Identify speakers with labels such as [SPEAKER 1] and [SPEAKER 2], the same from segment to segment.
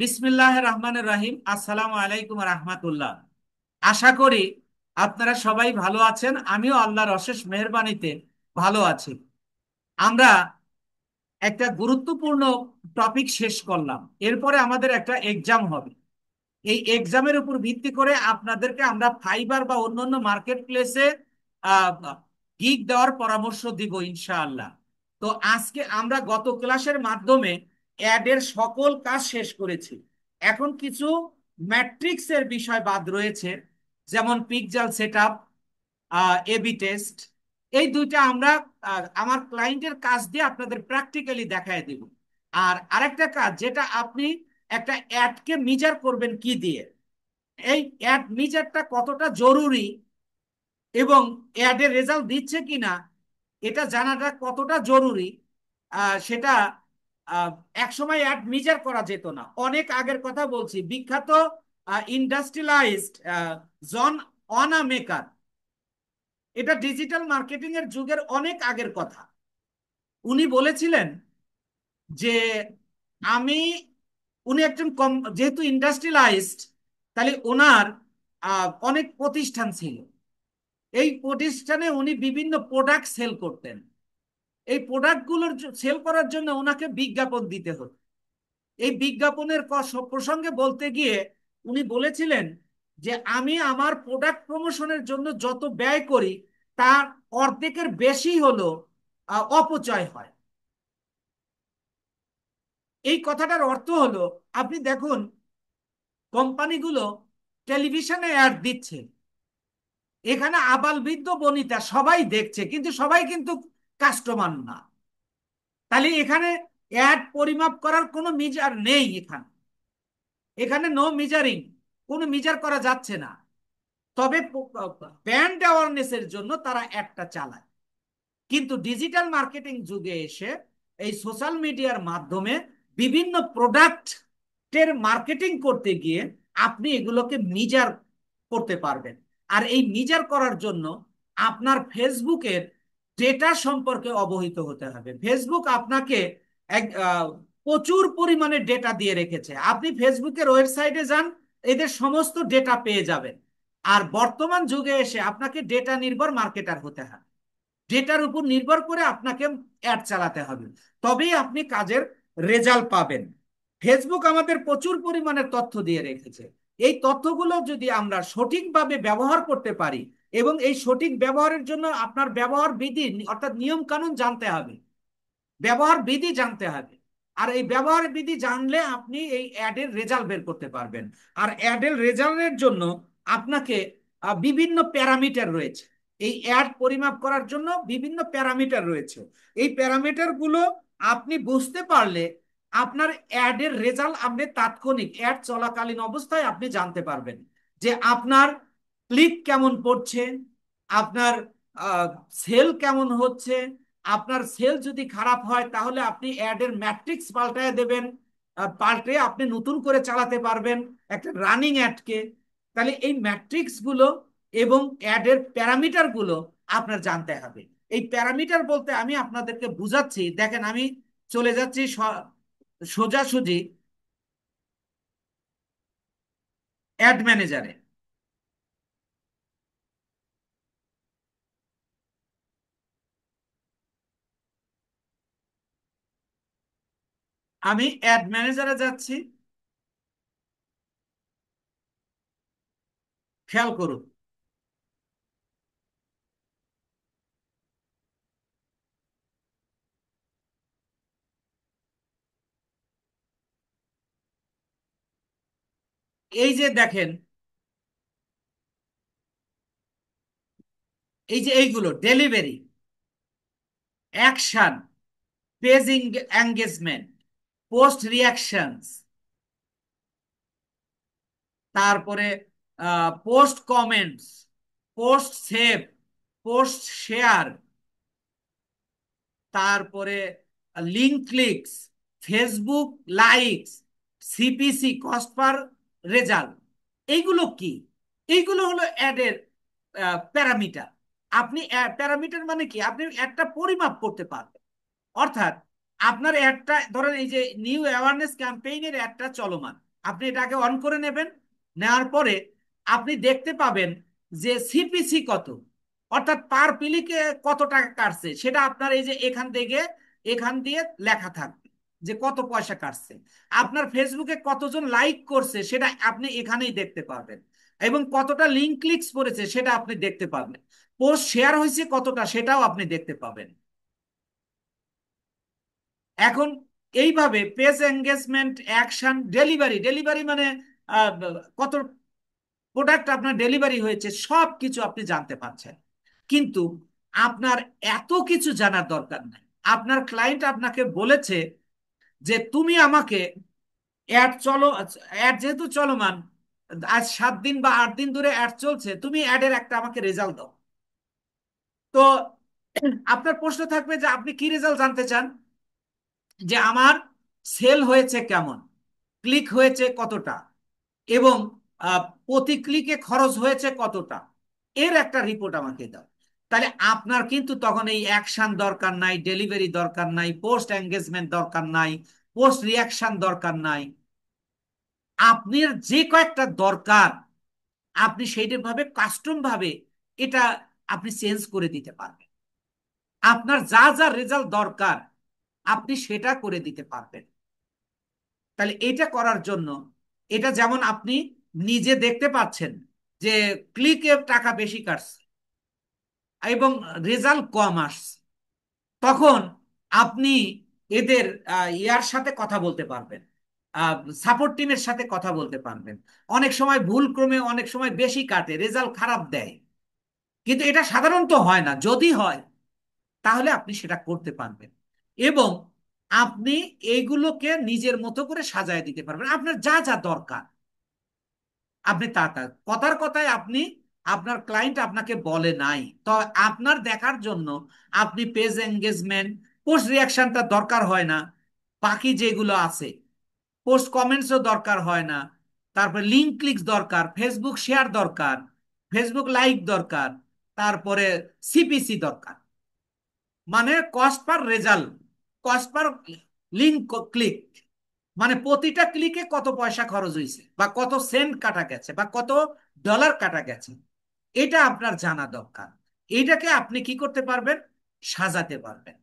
[SPEAKER 1] বিসমিল্লাহ রহমানের রাহিম। আসসালামু আলাইকুম রহমাতুল্লাহ। আশা করি আপনারা সবাই ভালো আছেন। আমিও আল্লাহর অশেষ মেহেরবানিতে ভালো আছি। আমরা একটা গুরুত্বপূর্ণ টপিক শেষ করলাম, এরপরে আমাদের একটা এক্সাম হবে। এই এক্সামের উপর ভিত্তি করে আপনাদেরকে আমরা ফাইবার বা অন্যান্য মার্কেট প্লেসে গিগ দেওয়ার পরামর্শ দিব ইনশাআল্লাহ। তো আজকে আমরা গত ক্লাসের মাধ্যমে অ্যাডের সকল কাজ শেষ করেছি। এখন কিছু ম্যাট্রিক্সের বিষয় বাদ রয়েছে, যেমন পিক্সেল সেটআপ, এবি টেস্ট। এই দুইটা আমরা আমার ক্লায়েন্টের কাজ দিয়ে আপনাদের প্র্যাকটিক্যালি দেখায় দেব। আর আরেকটা কাজ, যেটা আপনি একটা অ্যাডকে মিজার করবেন কি দিয়ে, এই অ্যাড মিজারটা কতটা জরুরি এবং অ্যাডের রেজাল্ট দিচ্ছে কিনা এটা জানাটা কতটা জরুরি, সেটা আহ, একসময় অ্যাড মিজার করা যেত না। অনেক আগের কথা বলছি। বিখ্যাত ইন্ডাস্ট্রিয়ালাইজড জন অনামেকার, এটা ডিজিটাল মার্কেটিং এর যুগের অনেক আগের কথা। উনি বলেছিলেন যে আমি, উনি একজন কম, যেহেতু ইন্ডাস্ট্রিয়ালাইজড, তাহলে ওনার অনেক প্রতিষ্ঠান ছিল। এই প্রতিষ্ঠানে উনি বিভিন্ন প্রোডাক্ট সেল করতেন। এই প্রোডাক্টগুলোর সেল করার জন্য ওনাকে বিজ্ঞাপন দিতে হতো। এই বিজ্ঞাপনের প্রসঙ্গে বলতে গিয়ে উনি বলেছিলেন যে আমি আমার প্রোডাক্ট প্রমোশনের জন্য যত ব্যয় করি তার অর্ধেকের বেশি হলো অপচয় হয়। এই কথাটার অর্থ হলো, আপনি দেখুন, কোম্পানিগুলো টেলিভিশনে অ্যাড দিচ্ছে, এখানে আবাল বৃদ্ধ বনিতা সবাই দেখছে, কিন্তু সবাই কিন্তু কাস্টমার না। তাহলে এখানে অ্যাড পরিমাপ করার কোনো মিজার নেই। এখানে এখানে নো মিজারিং, কোনো মিজার করা যাচ্ছে না। তবে ব্র্যান্ড অ্যাওয়ারনেসের জন্য তারা অ্যাডটা চালায়। কিন্তু ডিজিটাল মার্কেটিং যুগে এসে এই সোশ্যাল মিডিয়ার মাধ্যমে বিভিন্ন প্রোডাক্টের মার্কেটিং করতে গিয়ে আপনি এগুলোকে মিজার করতে পারবেন। আর এই মিজার করার জন্য আপনার ফেসবুকের ডেটা সম্পর্কে অবহিত হতে হবে। ফেসবুক আপনাকে এক প্রচুর পরিমাণে ডেটা দিয়ে রেখেছে। আপনি ফেসবুকের ওয়েবসাইটে যান, এদের সমস্ত ডেটা পেয়ে যাবেন। আর বর্তমান যুগে এসে আপনাকে ডেটা নির্ভর মার্কেটার হতে হবে। যেটার উপর নির্ভর করে আপনাকে অ্যাড চালাতে হবে, তবেই আপনি কাজের রেজাল্ট পাবেন। ফেসবুক আমাদের প্রচুর পরিমাণে তথ্য দিয়ে রেখেছে। এই তথ্যগুলো যদি আমরা সঠিকভাবে ব্যবহার করতে পারি, এবং এই সঠিক ব্যবহারের জন্য আপনার ব্যবহার বিধি অর্থাৎ নিয়ম কানুন জানতে হবে, ব্যবহার বিধি জানতে হবে। আর এই ব্যবহার বিধি জানলে আপনি এই অ্যাডের রেজাল্ট বের করতে পারবেন। আর অ্যাডের রেজাল্টের জন্য আপনাকে বিভিন্ন প্যারামিটার রয়েছে। এই অ্যাড পরিমাপ করার জন্য বিভিন্ন প্যারামিটার রয়েছে। এই প্যারামিটার গুলো আপনি বুঝতে পারলে আপনার অ্যাডের রেজাল্ট আপনি তাৎক্ষণিক অ্যাড চলাকালীন অবস্থায় আপনি জানতে পারবেন যে আপনার ক্লিক কেমন পড়ছে, আপনার সেল কেমন হচ্ছে। আপনার সেল যদি খারাপ হয় তাহলে আপনি অ্যাডের ম্যাট্রিক্স পাল্টায় দেবেন, পাল্টে আপনি নতুন করে চালাতে পারবেন একটা রানিং অ্যাডকে। তাহলে এই ম্যাট্রিক্স গুলো এবং অ্যাডের প্যারামিটার গুলো আপনার জানতে হবে। এই প্যারামিটার বলতে আমি আপনাদেরকে বুঝাচ্ছি, দেখেন আমি চলে যাচ্ছি সোজাসুজি অ্যাড ম্যানেজারে। আমি অ্যাড ম্যানেজারে যাচ্ছি, খেয়াল করুন। এই যে দেখেন, এই যে এইগুলো delivery, action, page engagement, post reactions, তারপরে post comments, post save, post share, তারপরে link clicks, Facebook likes, CPC, cost per result. এইগুলো কি? এইগুলো হলো অ্যাডের প্যারামিটার। আপনি প্যারামিটার মানে কি, আপনি একটা পরিমাপ করতে পারবেন। অর্থাৎ আপনার অ্যাডটা ধরেন, এই যে নিউ অ্যাওয়ারনেস ক্যাম্পেইনের অ্যাডটা চলমান, আপনি এটাকে অন করে নেবেন। নেওয়ার পরে আপনি দেখতে পাবেন যে সিপিসি কত, অর্থাৎ পার ক্লিকে কত টাকা কাটছে, সেটা আপনার এই যে এখান থেকে এখান দিয়ে লেখা থাকবে যে কত পয়সা কাটছে। আপনার ফেসবুকে কতজন লাইক করছে সেটা আপনি এখানেই দেখতে পাবেন, এবং কতটা লিঙ্ক ক্লিকস করেছে সেটা আপনি দেখতে পাবেন। পোস্ট শেয়ার হয়েছে কতটা সেটাও আপনি দেখতে পাবেন। এখন এইভাবে page engagement, action, delivery, delivery মানে আহ, কত প্রোডাক্ট আপনার ডেলিভারি হয়েছে সব কিছু আপনি জানতে পারছেন। কিন্তু আপনার এত কিছু জানার দরকার নাই। আপনার ক্লায়েন্ট আপনাকে বলেছে যে তুমি আমাকে অ্যাড চলো, অ্যাড যেহেতু চলমান, আজ 7 দিন বা 8 দিন ধরে অ্যাড চলছে, তুমি অ্যাডের একটা আমাকে রেজাল্ট দাও। তো আপনার প্রশ্ন থাকবে যে আপনি কি রেজাল্ট জানতে চান, যে আমার সেল হয়েছে কেমন, ক্লিক হয়েছে কতটা, এবং প্রতি ক্লিকে খরচ হয়েছে কতটা, এর একটা রিপোর্ট আমাকে দাও। তাহলে আপনার কিন্তু তখন এই অ্যাকশন দরকার নাই, ডেলিভারি দরকার নাই, পোস্ট এঙ্গেজমেন্ট দরকার নাই, পোস্ট রিয়াকশন দরকার নাই। আপনার যে কয়েকটা দরকার আপনি সেইটা ভাবে কাস্টম ভাবে এটা আপনি চেঞ্জ করে দিতে পারবেন। আপনার যা যা রেজাল্ট দরকার আপনি সেটা করে দিতে পারবেন। তাহলে এটা করার জন্য, এটা যেমন আপনি নিজে দেখতে পাচ্ছেন যে ক্লিকে টাকা বেশি কাটছে এবং রেজাল্ট কম আসছে, তখন আপনি এদের ইয়ার সাথে কথা বলতে পারবেন, সাপোর্ট টিমের সাথে কথা বলতে পারবেন। অনেক সময় ভুল ক্রমে অনেক সময় বেশি কাটে, রেজাল্ট খারাপ দেয়, কিন্তু এটা সাধারণত হয় না। যদি হয় তাহলে আপনি সেটা করতে পারবেন, এবং আপনি এইগুলোকে নিজের মতো করে সাজায় দিতে পারবেন। আপনার যা যা দরকার আপনি তা তা কথার কথায় আপনি, আপনার ক্লায়েন্ট আপনাকে বলে নাই তো আপনার দেখার জন্য আপনি পেজ এঙ্গেজমেন্ট, পোস্ট রিয়াকশনটা দরকার হয় না, বাকি যেগুলো আছে পোস্ট কমেন্টসও দরকার হয় না, তারপরে লিঙ্ক ক্লিক দরকার, ফেসবুক শেয়ার দরকার, ফেসবুক লাইক দরকার, তারপরে সিপিসি দরকার, মানে cost per result, cost per link click, মানে প্রতিটা ক্লিকে কত পয়সা খরচ হয়েছে বা কত সেন্ট কাটা গেছে বা কত ডলার কাটা গেছে, এটা আপনার জানা দরকার। এইটাকে আপনি কি করতে পারবেন, সাজাতে পারবেন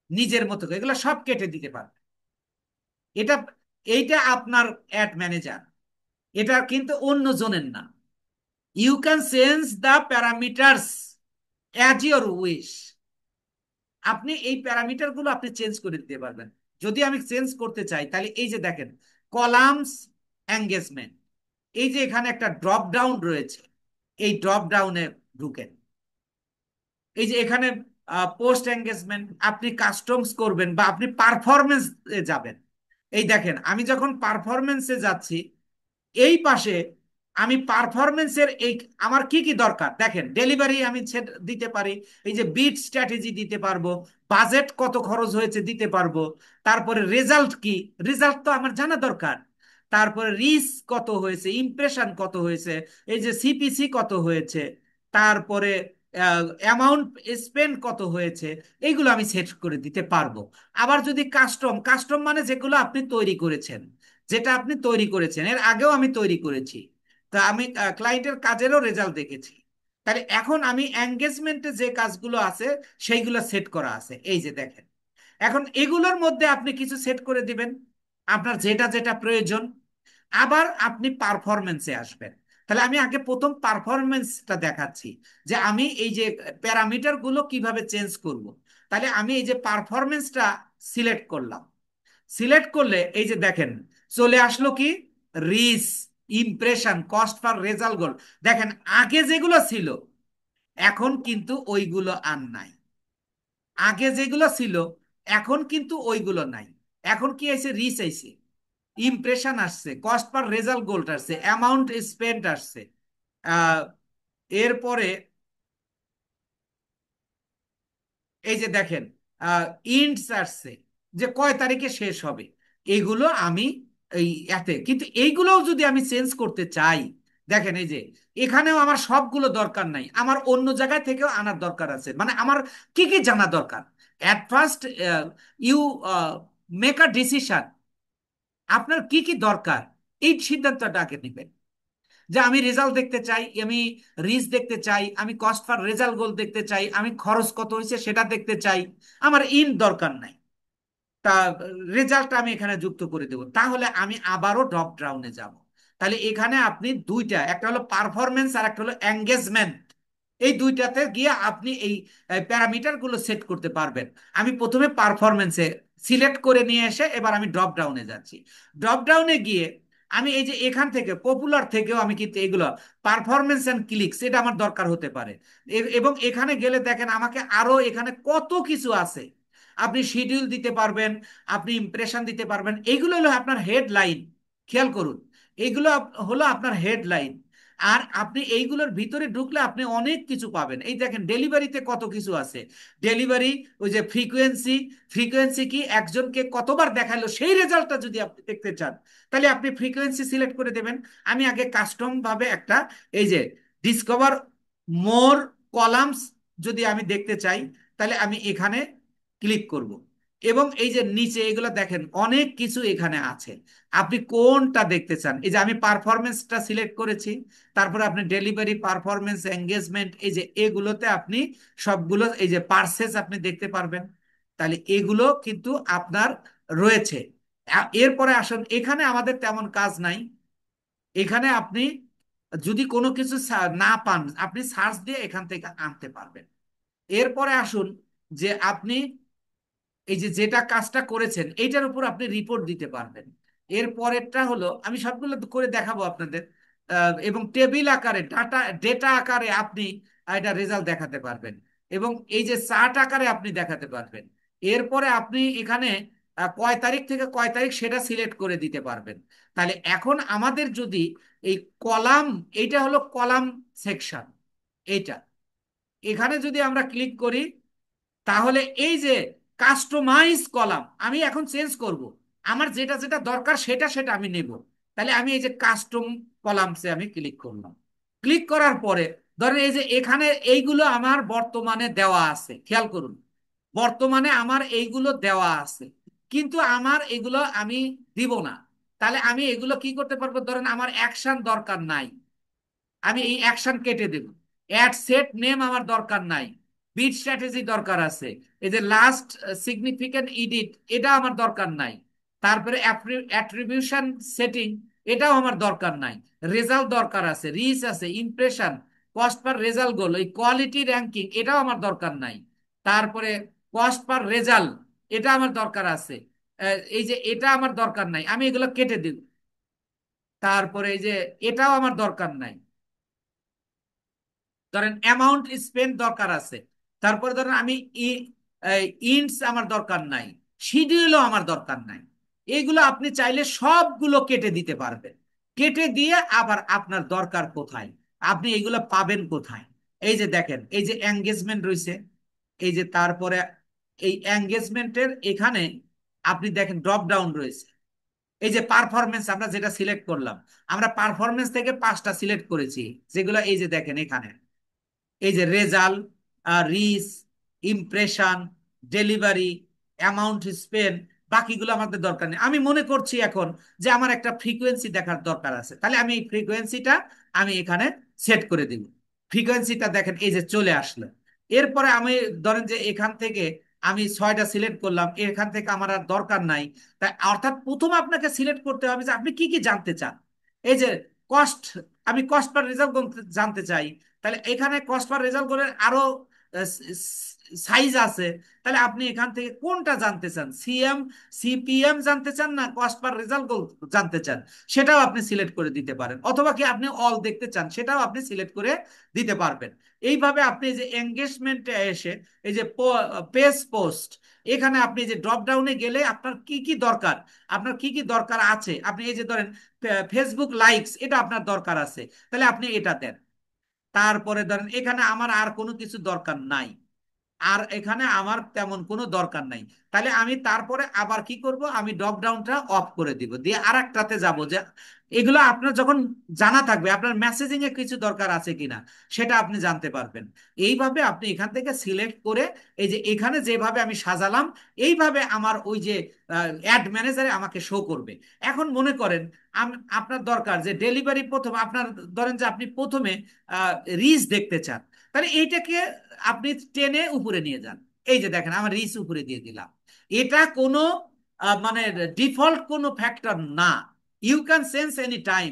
[SPEAKER 1] নিজের মতো করে, এগুলো সব কেটে দিতে পারবেন। এটা, এইটা আপনার অ্যাড ম্যানেজার, এটা কিন্তু অন্য জনের না। You can change the parameters as your wish. আপনি এই প্যারামিটার গুলো আপনি চেঞ্জ করে দিতে পারবেন। যদি আমি চেঞ্জ করতে চাই তাহলে এই যে দেখেন কলামস এঙ্গেজমেন্ট, এই যে এখানে একটা ড্রপ ডাউন রয়েছে, এই ড্রপ ডাউনে ঢুকেন। এই যে এখানে পোস্ট এঙ্গেজমেন্ট, আপনি কাস্টমস করবেন বা আপনি পারফরমেন্স যাবেন। এই দেখেন আমি যখন পারফরমেন্সে যাচ্ছি, এই পাশে আমি পারফরমেন্সের এই আমার কি কি দরকার দেখেন, ডেলিভারি আমি দিতে পারি, এই যে বিট স্ট্র্যাটেজি দিতে পারবো, বাজেট কত খরচ হয়েছে দিতে পারবো, তারপরে রেজাল্ট কি, রেজাল্ট তো আমার জানা দরকার, তারপরে রিচ কত হয়েছে, ইমপ্রেশন কত হয়েছে, এই যে সিপিসি কত হয়েছে, তারপরে অ্যামাউন্ট স্পেন্ড কত হয়েছে, এইগুলো আমি সেট করে দিতে পারবো। আবার যদি কাস্টম, কাস্টম মানে যেগুলো আপনি তৈরি করেছেন, যেটা আপনি তৈরি করেছেন এর আগেও আমি তৈরি করেছি, তা আমি ক্লায়েন্টের কাজেরও রেজাল্ট দেখেছি। তাহলে এখন আমি এঙ্গেজমেন্টে যে কাজগুলো আছে সেইগুলো সেট করা আছে, এই যে দেখেন। এখন এগুলোর মধ্যে আপনি কিছু সেট করে দিবেন আপনার যেটা যেটা প্রয়োজন। আবার আপনি পারফরমেন্সে আসবেন। তাহলে আমি আগে প্রথম পারফরমেন্সটা দেখাচ্ছি, যে আমি এই যে প্যারামিটার গুলো কিভাবে চেঞ্জ করব। তাহলে আমি এই যে পারফরমেন্সটা সিলেক্ট করলাম, সিলেক্ট করলে এই যে দেখেন চলে আসলো কি, reach, impression, cost per result goal. দেখেন আগে যেগুলো ছিল এখন কিন্তু ওইগুলো আর নাই, আগে যেগুলো ছিল এখন কিন্তু ওইগুলো নাই। এখন কি আইছে, রিচ আইছে, ইমপ্রেশন আসছে, কস্ট পার রেজাল্ট গোল্ড আসছে, অ্যামাউন্ট স্পেন্ড আসছে, আহ, এরপরে এই যে দেখেন ইন্টস আসছে, যে কয় তারিখে শেষ হবে। এইগুলো আমি এই এতে, কিন্তু এইগুলোও যদি আমি চেঞ্জ করতে চাই, দেখেন এই যে এখানেও আমার সবগুলো দরকার নাই, আমার অন্য জায়গায় থেকেও আনার দরকার আছে। মানে আমার কি কি জানা দরকার, at first you make a decision, আপনার কি কি দরকার, এই সিদ্ধান্তটা আগে নেবেন যে আমি রেজাল্ট দেখতে চাই, আমি রিচ দেখতে চাই, আমি কস্ট পার রেজাল্ট গোল দেখতে চাই, আমি খরচ কত হয়েছে সেটা দেখতে চাই, আমার ইন দরকার নাই। তা রেজাল্টটা আমি এখানে যুক্ত করে দেবো, তাহলে আমি আবারও ড্রপ ডাউনে যাব। তাহলে এখানে আপনি দুইটা, একটা হলো পারফরমেন্স আর একটা হলো এঙ্গেজমেন্ট, এই দুইটাতে গিয়ে আপনি এই প্যারামিটার গুলো সেট করতে পারবেন। আমি প্রথমে পারফরমেন্সে সিলেক্ট করে নিয়ে এসে এবার আমি ড্রপ ডাউনে যাচ্ছি। ড্রপ ডাউনে গিয়ে আমি এই যে এখান থেকে পপুলার থেকেও আমি কিন্তু এগুলো পারফরমেন্স এন্ড ক্লিকস এটা আমার দরকার হতে পারে। এবং এখানে গেলে দেখেন আমাকে আরো এখানে কত কিছু আছে। আপনি শিডিউল দিতে পারবেন, আপনি ইমপ্রেশন দিতে পারবেন, এইগুলো হলো আপনার হেডলাইন। খেয়াল করুন, এইগুলো হলো আপনার হেডলাইন। আর আপনি এইগুলোর ভিতরে ঢুকলে আপনি অনেক কিছু পাবেন। এই দেখেন ডেলিভারিতে কত কিছু আছে। ডেলিভারি, ওই যে ফ্রিকোয়েন্সি, ফ্রিকোয়েন্সি কি একজনকে কতবার দেখালো সেই রেজাল্টটা যদি আপনি দেখতে চান, তাহলে আপনি ফ্রিকোয়েন্সি সিলেক্ট করে দেবেন। আমি আগে কাস্টম ভাবে একটা, এই যে ডিসকভার মোর কলামস যদি আমি দেখতে চাই, তাহলে আমি এখানে ক্লিক করব। এবং এই যে নিচে এগুলো দেখেন অনেক কিছু এখানে আছে, আপনি কোনটা দেখতে চান। এই যে আমি পারফরমেন্সটা সিলেক্ট করেছি, তারপরে আপনি ডেলিভারি, পারফরমেন্স, এঙ্গেজমেন্ট, এই যে এগুলোতে আপনি সবগুলো, এই যে পার্সেস আপনি দেখতে পারবেন। তাহলে এগুলো কিন্তু আপনার রয়েছে। এরপরে আসুন, এখানে আমাদের তেমন কাজ নাই। এখানে আপনি যদি কোনো কিছু না পান, আপনি সার্চ দিয়ে এখান থেকে আনতে পারবেন। এরপরে আসুন যে আপনি এই যে যেটা কাজটা করেছেন এইটার উপর আপনি রিপোর্ট দিতে পারবেন। এর পরেরটা হলো, আমি সবগুলো করে দেখাবো আপনাদের। এবং টেবিল আকারে, ডাটা ডেটা আকারে আপনি এটা রেজাল্ট দেখাতে পারবেন। এবং এই যে চার্ট আকারে আপনি দেখাতে পারবেন। এরপরে আপনি এখানে কয় তারিখ থেকে কয় তারিখ সেটা সিলেক্ট করে দিতে পারবেন। তাহলে এখন আমাদের যদি এই কলাম, এইটা হলো কলাম সেকশন, এইটা এখানে যদি আমরা ক্লিক করি, তাহলে এই যে কাস্টমাইজ কলাম আমি এখন চেঞ্জ করব, আমার যেটা যেটা দরকার সেটা সেটা আমি নেব। তাহলে আমি এই যে কাস্টম কলামসে আমি ক্লিক করলাম। ক্লিক করার পরে ধরেন এই যে এখানে এইগুলো আমার বর্তমানে দেওয়া আছে, খেয়াল করুন, বর্তমানে আমার এইগুলো দেওয়া আছে, কিন্তু আমার এগুলো আমি দিব না। তাহলে আমি এগুলো কি করতে পারবো, ধরেন আমার অ্যাকশন দরকার নাই, আমি এই অ্যাকশন কেটে দেব। অ্যাড সেট নেম আমার দরকার নাই, বিট স্ট্র্যাটেজি দরকার আছে, এই যে লাস্ট সিগনিফিক্যান্ট ইডিট এটা আমার দরকার নাই, তারপরে অ্যাট্রিবিউশন সেটিং এটাও আমার দরকার নাই, রেজাল্ট দরকার আছে, রিচ আছে, ইমপ্রেশন, কস্ট পার রেজাল্ট গোল, ওই কোয়ালিটি র্যাঙ্কিং এটাও আমার দরকার নাই, তারপরে কস্ট পার রেজাল্ট এটা আমার দরকার আছে, এই যে এটা আমার দরকার নাই, আমি এগুলো কেটে দিব। তারপরে এই যে এটাও আমার দরকার নাই, ধরেন অ্যামাউন্ট স্পেন্ড দরকার আছে, তারপরে ধরেন আমি ইন্টস আমার দরকার নাই, শিডিউলও আমার দরকার নাই। এগুলো আপনি চাইলে সবগুলো কেটে দিতে পারবেন। কেটে দিয়ে আবার আপনার দরকার কোথায়, আপনি এগুলো পাবেন কোথায়। এই যে দেখেন এই যে এঙ্গেজমেন্ট রয়েছে, এই যে তারপরে এই এঙ্গেজমেন্টের এখানে আপনি দেখেন ড্রপ ডাউন রয়েছে। এই যে পারফরমেন্স আমরা যেটা সিলেক্ট করলাম, আমরা পারফরমেন্স থেকে 5টা সিলেক্ট করেছি, যেগুলো এই যে দেখেন এখানে, এই যে result, reach, impression, delivery, amount spend, বাকিগুলো আমাদের দরকার নেই। আমি মনে করছি এখন যে আমার একটা ফ্রিকোয়েন্সি দেখার দরকার আছে, তাহলে আমি এই ফ্রিকোয়েন্সিটা আমি এখানে সেট করে দিব। ফ্রিকোয়েন্সিটা দেখেন এই যে চলে আসলো। এরপরে আমি ধরেন যে এখান থেকে আমি 6টা সিলেক্ট করলাম, এখান থেকে আমার আর দরকার নাই। তাই অর্থাৎ প্রথম আপনাকে সিলেক্ট করতে হবে যে আপনি কি কি জানতে চান। এই যে কস্ট, আমি কস্ট পার রেজাল্ট জানতে চাই, তাহলে এখানে কস্ট পার রেজাল্ট করে আরো সাইজ আছে। তাহলে আপনি এখান থেকে কোনটা জানতে চান, সিপিএম জানতে চান না কস্ট পার রেজাল্ট জানতে চান, সেটাও আপনি সিলেক্ট করে দিতে পারেন। অথবা কি আপনি অল দেখতে চান, সেটাও আপনি সিলেক্ট করে দিতে পারবেন। এইভাবে আপনি যে এঙ্গেজমেন্টে এসে এই যে পেজ পোস্ট, এখানে আপনি যে ড্রপ ডাউনে গেলে আপনার কি কি দরকার, আপনার কি কি দরকার আছে, আপনি এই যে ধরেন ফেসবুক লাইকস এটা আপনার দরকার আছে, তাহলে আপনি এটা দেন। তারপরে ধরেন এখানে আমার আর কোনো কিছু দরকার নাই, আর এখানে আমার তেমন কোনো দরকার নাই। তাহলে আমি তারপরে আবার কি করব, আমি ড্রপ ডাউনটা অফ করে দিব, দিয়ে আর একটাতে যাবো। যে এগুলো আপনার যখন জানা থাকবে আপনার মেসেজিং এ কিছু দরকার আছে কিনা সেটা আপনি জানতে পারবেন। এইভাবে আপনি এখান থেকে সিলেক্ট করে এই যে এখানে যেভাবে আমি সাজালাম এইভাবে আমার ওই যে অ্যাড ম্যানেজারে আমাকে শো করবে। এখন মনে করেন আপনার দরকার যে ডেলিভারি প্রথম আপনার, ধরেন যে আপনি প্রথমে রিচ দেখতে চান, তাহলে এইটাকে আপনি টেনে উপরে নিয়ে যান। এই যে দেখেন আমার রিচ উপরে দিয়ে দিলাম। এটা কোনো মানে ডিফল্ট কোনো ফ্যাক্টর না, you can change any time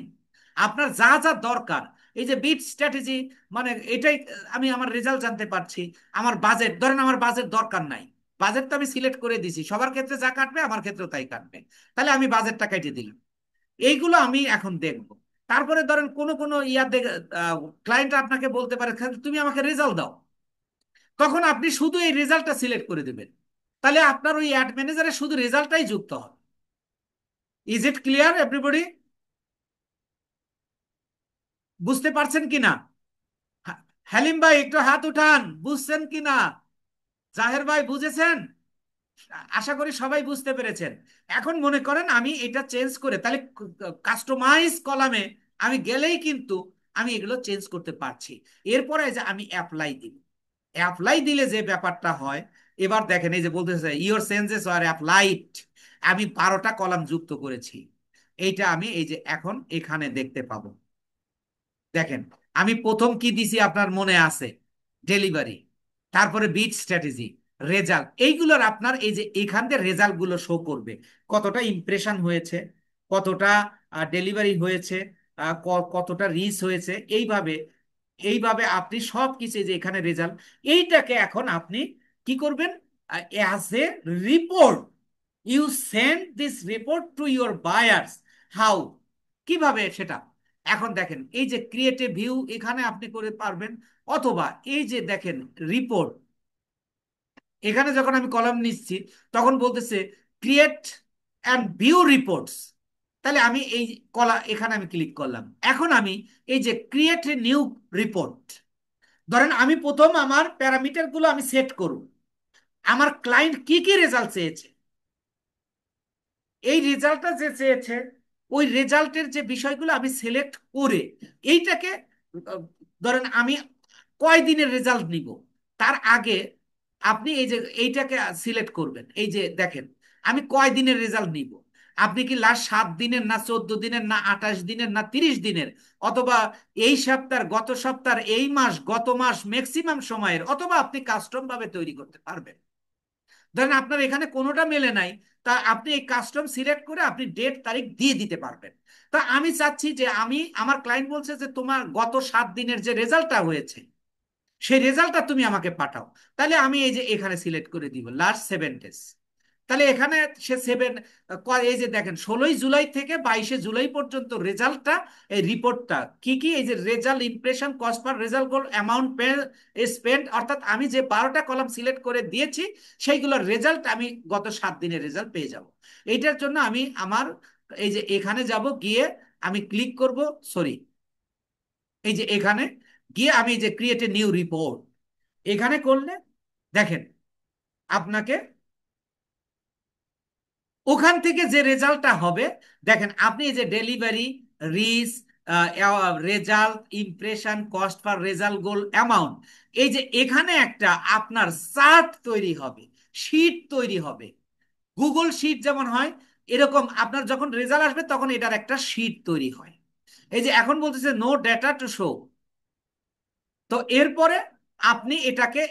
[SPEAKER 1] আপনার যা যা দরকার। এই যে বিট স্ট্র্যাটেজি, মানে এটাই আমি আমার রেজাল্ট জানতে পারছি। আমার বাজেট, ধরেন আমার বাজেট দরকার নাই, বাজেট তো আমি সিলেক্ট করে দিছি, সবার ক্ষেত্রে যা কাটবে আমার ক্ষেত্রেও তাই কাটবে, তাহলে আমি বাজেটটা কেটে দিলাম। এইগুলো আমি এখন দেখব। তারপরে ধরেন কোন কোন ইয়ার দেখে ক্লায়েন্ট আপনাকে বলতে পারে "খালি তুমি আমাকে রেজাল্ট দাও", তখন আপনি শুধু এই রেজাল্টটা সিলেক্ট করে দেবেন, তাহলে আপনার ওই অ্যাড ম্যানেজারে শুধু রেজাল্টটাই যুক্ত হবে। Is it clear everybody? বুঝতে পারছেন কিনা? হালিম ভাই একটু হাত উঠান, বুঝছেন কিনা? জাহের ভাই বুঝেছেন? আশা করি সবাই বুঝতে পেরেছেন। এখন মনে করেন আমি এটা চেঞ্জ করে, তাহলে কাস্টমাইজ কলামে আমি গেলেই কিন্তু আমি এগুলো চেঞ্জ করতে পারছি। এরপরে যে আমি অ্যাপ্লাই দিব, অ্যাপ্লাই দিলে যে ব্যাপারটা হয়, এবার দেখেন এই যে বলতেছে ইওর চেঞ্জেস আর অ্যাপ্লাইড, আমি 12টা কলাম যুক্ত করেছি। এইটা আমি এই যে এখন এখানে দেখতে পাবো। দেখেন আমি প্রথম কি দিছি আপনার মনে আছে? ডেলিভারি, তারপরে বিট স্ট্র্যাটেজি, রেজাল্ট, এইগুলোর আপনার এই যে এখান থেকে রেজাল্ট গুলো শো করবে, কতটা ইমপ্রেশন হয়েছে, কতটা ডেলিভারি হয়েছে, কতটা রিচ হয়েছে, এইভাবে এইভাবে আপনি সব কিছু যে এখানে রেজাল্ট, এইটাকে এখন আপনি কি করবেন, as a report, you send this report to your buyers. How, কিভাবে সেটা? এখন দেখেন এই যে ক্রিয়েটিভ ভিউ এখানে আপনি করে পারবেন, অথবা এই যে দেখেন রিপোর্ট, এখানে যখন আমি কলাম নিচ্ছি তখন বলতেছে ক্রিয়েট অ্যান্ড ভিউ রিপোর্টস। তাহলে আমি এই কলা এখানে আমি ক্লিক করলাম, এখন আমি এই যে ক্রিয়েট নিউ রিপোর্ট, ধরেন আমি প্রথম আমার প্যারামিটার গুলো আমি সেট করব, আমার ক্লায়েন্ট কি কি রেজাল্ট চেয়েছে, এই রেজাল্টটা যে চেয়েছে ওই রেজাল্টের যে বিষয়গুলো আমি সিলেক্ট করে এইটাকে আহ, ধরেন আমি কয় দিনের রেজাল্ট নিব তার আগে আপনি এই যে এইটাকে সিলেক্ট করবেন। এই যে দেখেন আমি কয় দিনের রেজাল্ট নিব, আপনি কি লাস্ট 7 দিনের, না 14 দিনের, না 28 দিনের, না 30 দিনের, অথবা এই সপ্তাহ, গত সপ্তাহ, এই মাস, গত মাস, ম্যাক্সিমাম সময়ের, অথবা আপনি কাস্টম ভাবে তৈরি করতে পারবেন। ধরেন আপনার এখানে কোনোটা মেলে নাই, তা আপনি এই কাস্টম সিলেক্ট করে আপনি ডেট তারিখ দিয়ে দিতে পারবেন। তা আমি চাচ্ছি যে আমি, আমার ক্লায়েন্ট বলছে যে তোমার গত 7 দিনের যে রেজাল্টটা হয়েছে সেই রেজাল্টটা তুমি আমাকে পাঠাও। তাহলে আমি এই যে এখানে সিলেক্ট করে দিব লাস্ট 7 ডেজ। তাহলে এখানে সে এই যে দেখেন 16ই জুলাই থেকে 22শে জুলাই পর্যন্ত রেজাল্টটা, এই রিপোর্টটা কি কি, এই যে result, impression, cost per result, goal, amount pay spend, অর্থাৎ আমি যে 12টা কলাম সিলেক্ট করে দিয়েছি সেইগুলোর রেজাল্ট আমি গত 7 দিনের রেজাল্ট পেয়ে যাব। এইটার জন্য আমি আমার এই যে এখানে যাব, গিয়ে আমি ক্লিক করব, সরি, এই যে এখানে গিয়ে আমি এই যে ক্রিয়েট এ নিউ রিপোর্ট এখানে করলে দেখেন আপনাকে ওখান থেকে যে রেজাল্টটা হবে, দেখেন আপনি এই যে delivery, reach, result, impression, cost per result, goal, amount, এই যে এখানে একটা আপনার চার্ট তৈরি হবে, শীট তৈরি হবে। গুগল শীট যেমন হয় এরকম আপনার যখন রেজাল্ট আসবে তখন এটার একটা শীট তৈরি হয়। এই যে এখন বলতেছে নো ডেটা টু শো। তো এরপরে আপনি এটাকে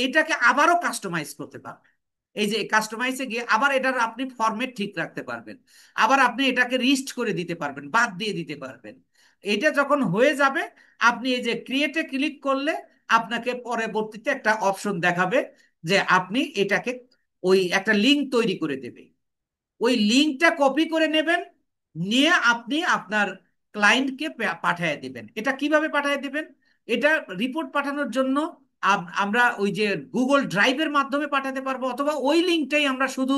[SPEAKER 1] এটাকে আবারও কাস্টমাইজ করতে পারবেন। এই যে কাস্টমাইজে গিয়ে আবার এটার আপনি ফরম্যাট ঠিক রাখতে পারবেন, আবার আপনি এটাকে রিস্ট করে দিতে পারবেন, বাদ দিয়ে দিতে পারবেন। এটা যখন হয়ে যাবে আপনি এই যে ক্রিয়েটে ক্লিক করলে আপনাকে পরবর্তীতে একটা অপশন দেখাবে যে আপনি এটাকে ওই একটা লিঙ্ক তৈরি করে দেবে, ওই লিঙ্কটা কপি করে নেবেন, নিয়ে আপনি আপনার ক্লায়েন্টকে পাঠিয়ে দিবেন। এটা কিভাবে পাঠিয়ে দিবেন? এটা রিপোর্ট পাঠানোর জন্য আমরা ওই যে গুগল ড্রাইভের মাধ্যমে পাঠাতে পারবো, অথবা ওই লিঙ্কটাই আমরা শুধু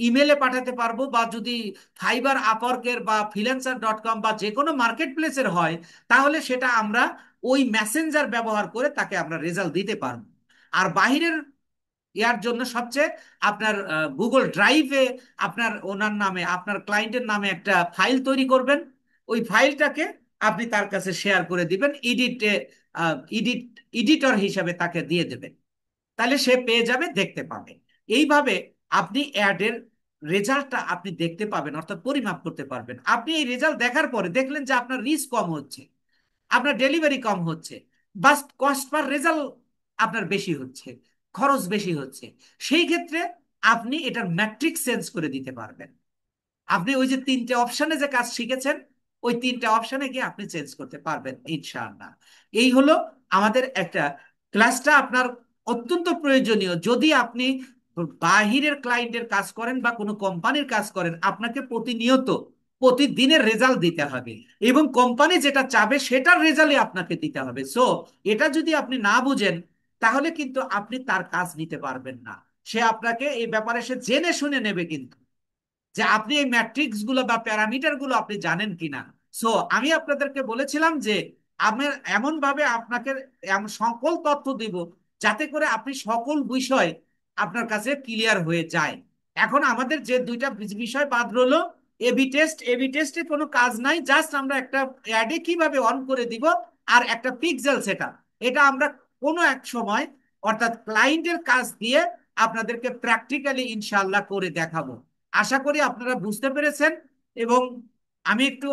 [SPEAKER 1] ইমেলে পাঠাতে পারবো, বা যদি ফাইবার, আপওয়ার্কের বা ফ্রিল্যান্সার.com বা যে কোনো মার্কেট প্লেসের হয় তাহলে সেটা আমরা ওই মেসেঞ্জার ব্যবহার করে তাকে আমরা রেজাল্ট দিতে পারবো। আর বাহিরের ইয়ার জন্য সবচেয়ে আপনার গুগল ড্রাইভে আপনার ওনার নামে, আপনার ক্লায়েন্টের নামে একটা ফাইল তৈরি করবেন। ওই ফাইলটাকে আপনি তার কাছে শেয়ার করে দিবেন, এডিট এডিটর হিসাবে তাকে দিয়ে দেবেন। তাহলে সে পেয়ে যাবে, দেখতে পাবে। এইভাবে আপনি অ্যাডের রেজাল্টটা আপনি দেখতে পাবেন, অর্থাৎ পরিমাপ করতে পারবেন। আপনি এই রেজাল্ট দেখার পরে দেখলেন যে আপনার রিচ কম হচ্ছে, আপনার ডেলিভারি কম হচ্ছে, বাস কস্ট পার রেজাল্ট আপনার বেশি হচ্ছে, খরচ বেশি হচ্ছে, সেই ক্ষেত্রে আপনি এটার ম্যাট্রিক্স চেঞ্জ করে দিতে পারবেন। আপনি ওই যে তিনটে অপশনে যে কাজ শিখেছেন, ওই তিনটে অপশনে গিয়ে আপনি চেঞ্জ করতে পারবেন ইনশাআল্লাহ। এই হলো আমাদের একটা ক্লাসটা আপনার অত্যন্ত প্রয়োজনীয়। যদি আপনি বাহিরের ক্লায়েন্টের কাজ করেন বা কোনো কোম্পানির কাজ করেন, আপনাকে প্রতিনিয়ত প্রতিদিনের রেজাল্ট দিতে হবে, এবং কোম্পানি যেটা চাবে সেটার রেজাল্টই আপনাকে দিতে হবে। সো এটা যদি আপনি না বুঝেন, তাহলে কিন্তু আপনি তার কাজ নিতে পারবেন না। সে আপনাকে এই ব্যাপারে সে জেনে শুনে নেবে কিন্তু, যে আপনি এই ম্যাট্রিক্স গুলো বা প্যারামিটার গুলো আপনি জানেন কিনা। সো আমি আপনাদেরকে বলেছিলাম যে আমি এমন ভাবে আপনাকে সকল তথ্য দিব, যাতে করে আপনি সকল বিষয় আপনার কাছে ক্লিয়ার হয়ে যায়। এখন আমাদের যে দুইটা বিষয় বাদ রইলো, এবি টেস্ট। এবি টেস্টে কোনো কাজ নাই, জাস্ট আমরা একটা অ্যাডে কিভাবে অন করে দিব, আর একটা পিক্সেল সেটআপ। এটা আমরা কোনো এক সময়, অর্থাৎ ক্লায়েন্টের কাজ দিয়ে আপনাদেরকে প্র্যাকটিক্যালি ইনশাল্লাহ করে দেখাবো। আশা করি আপনারা বুঝতে পেরেছেন। এবং আমি একটু